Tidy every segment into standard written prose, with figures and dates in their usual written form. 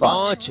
5।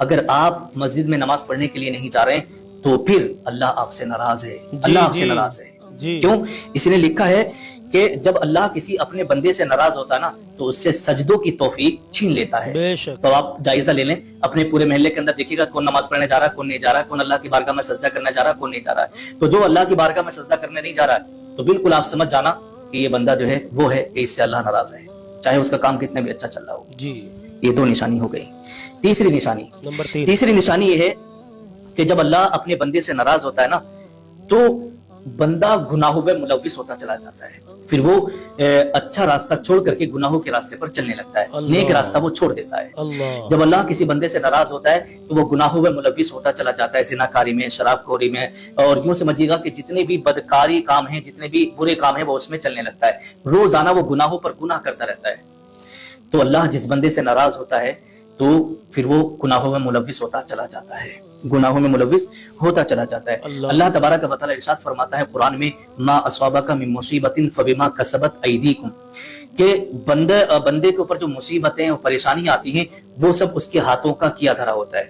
اگر آپ مسجد میں نماز پڑھنے کے لیے نہیں جا رہے ہیں تو پھر اللہ آپ سے ناراض ہے، اللہ آپ سے ناراض ہے۔ کیوں؟ اس نے لکھا ہے کہ جب اللہ کسی اپنے بندے سے ناراض ہوتا ہے نا تو اس سے سجدوں کی توفیق چھین لیتا ہے۔ تو آپ جائزہ لے لیں اپنے پورے محلے کے اندر، دیکھیے گا کون نماز پڑھنے جا رہا ہے، کون نہیں جا رہا ہے، کون اللہ کی بارگاہ میں سجدہ کرنے جا رہا ہے، کون نہیں جا رہا ہے۔ تو جو اللہ کی بارگاہ میں سجدہ کرنے نہیں جا رہا ہے تو بالکل آپ سمجھ جانا کہ یہ بندہ جو ہے وہ ہے کہ اس سے اللہ ناراض ہے، چاہے اس کا کام کتنے بھی اچھا چل رہا ہو۔ یہ دو نشانی ہو گئی۔ تیسری نشانی یہ ہے کہ جب اللہ اپنے بندے سے ناراض ہوتا ہے نا تو بندہ گناہوں میں ملوث ہوتا چلا جاتا ہے، پھر وہ اچھا راستہ چھوڑ کر کے گناہوں کے راستے پر چلنے لگتا ہے، نیک راستہ وہ چھوڑ دیتا ہے۔ جب اللہ کسی بندے سے ناراض ہوتا ہے تو وہ گناہوں میں ملوث ہوتا چلا جاتا ہے، زناکاری میں، شراب خوری میں، اور یوں سمجھیے گا کہ جتنے بھی بدکاری کام ہیں، جتنے بھی برے کام ہیں وہ اس میں چلنے لگتا ہے، روزانہ وہ گناہوں پر گناہ کرتا رہتا ہے۔ تو اللہ جس بندے سے ناراض ہوتا ہے تو پھر وہ گناہوں میں ملوث ہوتا چلا جاتا ہے، گناہوں میں ملوث ہوتا چلا جاتا ہے۔ اللہ تبارک و تعالی ارشاد فرماتا ہے قرآن میں، ما اصابک من مصیبت فبما کسبت ایدیکم، کہ بندے کے اوپر جو مصیبتیں اور پریشانیاں آتی ہیں وہ سب اس کے ہاتھوں کا کیا دھرا ہوتا ہے،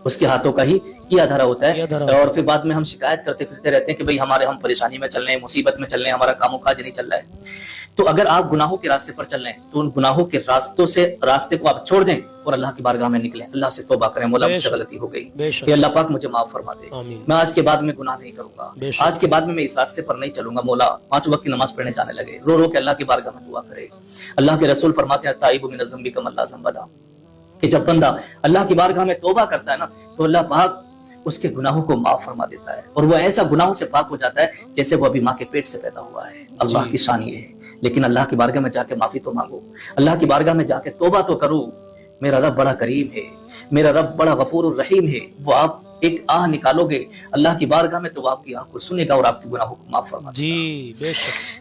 اس کے ہاتھوں کا ہی کیا دھرا ہوتا ہے۔ اور پھر بعد میں ہم شکایت کرتے پھرتے رہتے ہیں کہ بھئی ہم پریشانی میں چل رہے ہیں، مصیبت میں چل رہے ہیں، ہمارا کام و کاج نہیں چل رہا ہے۔ تو اگر آپ گناہوں کے راستے پر چل رہے ہیں تو ان گناہوں کے راستے کو آپ چھوڑ دیں اور اللہ کی بارگاہ میں نکلیں، اللہ سے توبہ کریں، مولا مجھ سے غلطی ہو گئی، کہ اللہ پاک مجھے معاف فرما دے، میں آج کے بعد میں گناہ نہیں کروں گا، آج کے بعد میں اس راستے پر نہیں چلوں گا، مولا 5 وقت کی نماز پڑھنے جانے لگے، رو رو کے اللہ کی بارگاہ میں دعا کرے۔ اللہ کے رسول فرماتے ہیں تائب من الذنب کمن لا ذنب لہ، کہ جب بندہ اللہ کی بارگاہ میں توبہ کرتا ہے نا تو اللہ پاک اس کے گناہوں کو معاف فرما دیتا ہے، اور وہ ایسا گناہوں سے پاک ہو جاتا ہے جیسے وہ ابھی ماں کے پیٹ سے پیدا ہوا ہے۔ اللہ کی شان یہ ہے، لیکن اللہ کی بارگاہ میں جا کے معافی تو مانگو، اللہ کی بارگاہ میں جا کے توبہ تو کرو۔ میرا رب بڑا کریم ہے، میرا رب بڑا غفور الرحیم ہے، وہ آپ ایک آہ نکالو گے اللہ کی بارگاہ میں تو وہ آپ کی آہ کو سنے گا اور آپ کے گناہوں کو معاف فرما دے گا۔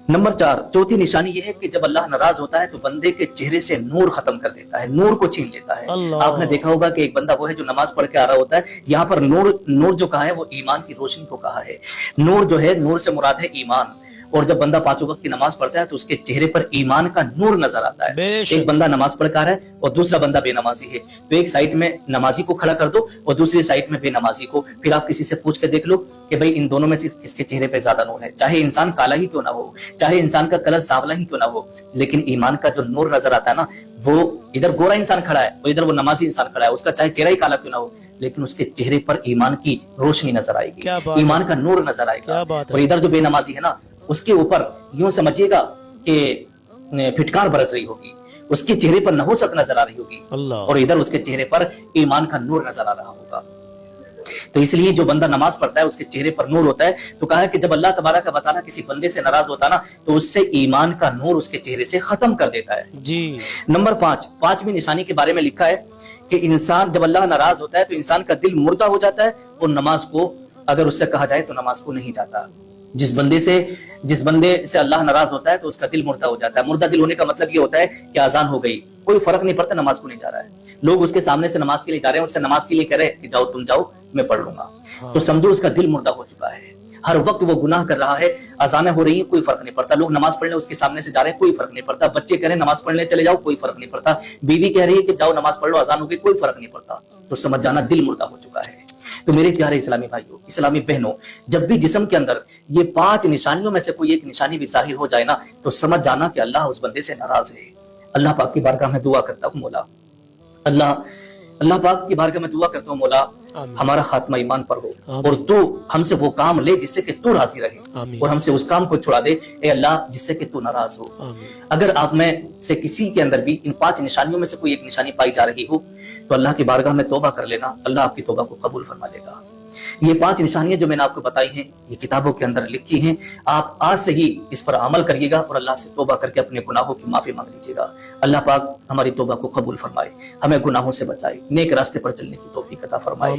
نمبر 4، چوتھی نشانی یہ ہے کہ جب اللہ ناراض ہوتا ہے تو بندے کے چہرے سے نور ختم کر دیتا ہے، نور کو چھین لیتا ہے۔ آپ نے دیکھا ہوگا کہ ایک بندہ وہ ہے جو نماز پڑھ کے آ رہا ہوتا ہے، یہاں پر نور جو کہا ہے وہ ایمان کی روشنی کو کہا ہے۔ نور جو ہے، نور سے مراد ہے ایمان، اور جب بندہ 5 وقت کی نماز پڑھتا ہے تو اس کے چہرے پر ایمان کا نور نظر آتا ہے۔ ایک بندہ نماز پڑھ کر ہے اور دوسرا بندہ بے نمازی ہے، تو ایک سائٹ میں نمازی کو کھڑا کر دو اور دوسری سائٹ میں بے نمازی کو، پھر آپ کسی سے پوچھ کے دیکھ لو کہ بھئی ان دونوں میں سے کس کے چہرے پہ زیادہ نور ہے، چاہے انسان کالا ہی کیوں نہ ہو، چاہے انسان کا کلر سانولا ہی کیوں نہ ہو، لیکن ایمان کا جو نور نظر آتا ہے نا، وہ ادھر گورا انسان کھڑا ہے اور ادھر وہ نمازی انسان کھڑا ہے، اس کا چاہے چہرہ ہی کالا کیوں نہ ہو لیکن اس کے چہرے پر ایمان کی روشنی نظر آئے گی، ایمان کا نور نظر آئے گا۔ اور ادھر جو بے نمازی ہے نا اس کے اوپر یوں سمجھیے گا کہ پھٹکار برس رہی ہوگی، اس کے چہرے پر نحوست نظر آ رہی ہوگی، اور ادھر اس کے چہرے پر ایمان کا نور نظر آ رہا ہوگا۔ تو اس لیے جو بندہ نماز پڑھتا ہے اس کے چہرے پر نور ہوتا ہے، تو کہا ہے کہ جب اللہ تبارک و تعالیٰ کسی بندے سے ناراض ہوتا ہے نا تو اس سے ایمان کا نور اس کے چہرے سے ختم کر دیتا ہے۔ نمبر 5، 5ویں نشانی کے بارے میں لکھا ہے کہ انسان جب اللہ ناراض ہوتا ہے تو انسان کا دل مردہ ہو جاتا ہے، اور نماز کو اگر اس سے کہا جائے تو نماز کو نہیں جاتا۔ جس بندے سے اللہ ناراض ہوتا ہے تو اس کا دل مردہ ہو جاتا ہے۔ مردہ دل ہونے کا مطلب یہ ہوتا ہے کہ اذان ہو گئی، کوئی فرق نہیں پڑتا، نماز کو نہیں جا رہا ہے، لوگ اس کے سامنے سے نماز کے لیے جا رہے ہیں، اس سے نماز کے لیے کہہ رہے ہیں کہ جاؤ تم جاؤ میں پڑھ لوں گا، تو سمجھو اس کا دل مردہ ہو چکا ہے، ہر وقت وہ گناہ کر رہا ہے، اذانیں ہو رہی ہیں کوئی فرق نہیں پڑتا، لوگ نماز پڑھنے اس کے سامنے سے جا رہے ہیں کوئی فرق نہیں پڑتا، بچے کہہ رہے ہیں نماز پڑھنے چلے جاؤ کوئی فرق نہیں پڑتا، بیوی کہہ رہی ہے کہ جاؤ نماز پڑھ لو، اذان ہو گئی کوئی فرق نہیں پڑتا، تو سمجھ جانا دل مردہ ہو چکا ہے۔ تو میرے پیارے اسلامی بھائیوں، اسلامی بہنوں، جب بھی جسم کے اندر یہ 5 نشانیوں میں سے کوئی ایک نشانی بھی ظاہر ہو جائے نا تو سمجھ جانا کہ اللہ اس بندے سے ناراض ہے۔ اللہ پاک کی بارگاہ میں دعا کرتا ہوں مولا، اللہ پاک کی بارگاہ میں دعا کرتا ہوں مولا ہمارا خاتمہ ایمان پر ہو، اور تو ہم سے وہ کام لے جس سے کہ تو راضی رہے، اور ہم سے اس کام کو چھڑا دے اے اللہ جس سے کہ تو ناراض ہو۔ اگر آپ میں سے کسی کے اندر بھی ان 5 نشانیوں میں سے کوئی ایک نشانی پائی جا رہی ہو تو اللہ کی بارگاہ میں توبہ کر لینا، اللہ آپ کی توبہ کو قبول فرما لے گا۔ یہ 5 نشانیاں جو میں نے آپ کو بتائی ہیں یہ کتابوں کے اندر لکھی ہیں، آپ آج سے ہی اس پر عمل کریے گا اور اللہ سے توبہ کر کے اپنے گناہوں کی معافی مانگ لیجیے گا۔ اللہ پاک ہماری توبہ کو قبول فرمائے، ہمیں گناہوں سے بچائے، نیک راستے پر چلنے کی توفیق عطا فرمائے۔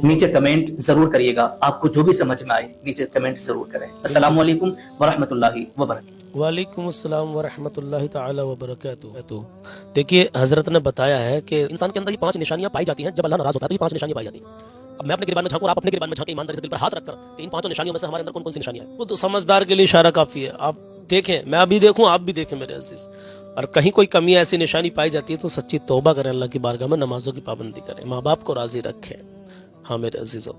نیچے کمنٹ ضرور کریے گا، آپ کو جو بھی سمجھ میں آئے نیچے کمنٹ ضرور کریں۔ السلام علیکم ورحمۃ اللہ وبرکاتہ۔ وعلیکم السلام ورحمۃ اللہ تعالی وبرکاتہ۔ دیکھیے حضرت نے بتایا ہے کہ انسان کے اندر یہ 5 نشانیاں پائی جاتی ہیں، جب اللہ ناراض ہوتا ہے تو یہ 5 نشانیاں پائی جاتی ہیں۔ اب میں اپنے گریبان میں جھانکوں اور آپ اپنے گریبان میں جھانکیں ایمانداری سے دل پر ہاتھ رکھ کر کہ ان 5 نشانیوں میں سے ہمارے اندر کون کون سی نشانیاں ہیں۔ وہ تو سمجھدار کے لیے اشارہ کافی ہے، آپ دیکھیں، میں ابھی دیکھوں آپ بھی دیکھیں میرے عزیز۔ اور کہیں کوئی کمی ایسی نشانی پائی جاتی ہے تو سچی توبہ کریں، اللہ کی بارگاہ میں نمازوں کی پابندی کریں، ماں باپ کو راضی رکھیں۔ ہاں میرے عزیزوں،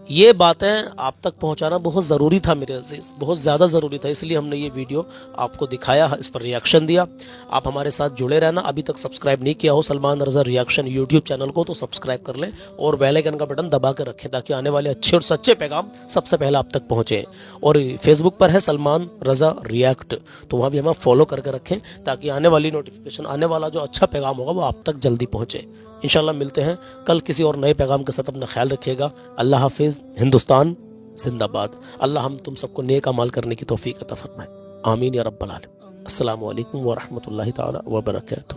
یہ باتیں آپ تک پہنچانا بہت ضروری تھا میرے عزیز، بہت زیادہ ضروری تھا، اس لیے ہم نے یہ ویڈیو آپ کو دکھایا، اس پر ریاکشن دیا۔ آپ ہمارے ساتھ جڑے رہنا، ابھی تک سبسکرائب نہیں کیا ہو سلمان رضا ریاکشن یوٹیوب چینل کو تو سبسکرائب کر لیں اور بیل آئیکن کا بٹن دبا کے رکھیں تاکہ آنے والے اچھے اور سچے پیغام سب سے پہلے آپ تک پہنچیں۔ اور فیس بک پر ہے سلمان رضا ریاکٹ، تو وہاں بھی ہمیں فالو کر کے رکھیں تاکہ آنے والی نوٹیفیکیشن، آنے والا جو اچھا پیغام ہوگا وہ آپ تک جلدی پہنچے۔ انشاءاللہ ملتے ہیں کل کسی اور نئے پیغام کے ساتھ، اپنا خیال رکھیے گا۔ اللہ حافظ، ہندوستان زندہ باد۔ اللہ ہم تم سب کو نیک اعمال کرنے کی توفیق عطا فرمائے، آمین یا رب العالمین۔ السلام علیکم ورحمۃ اللہ تعالی وبرکاتہ۔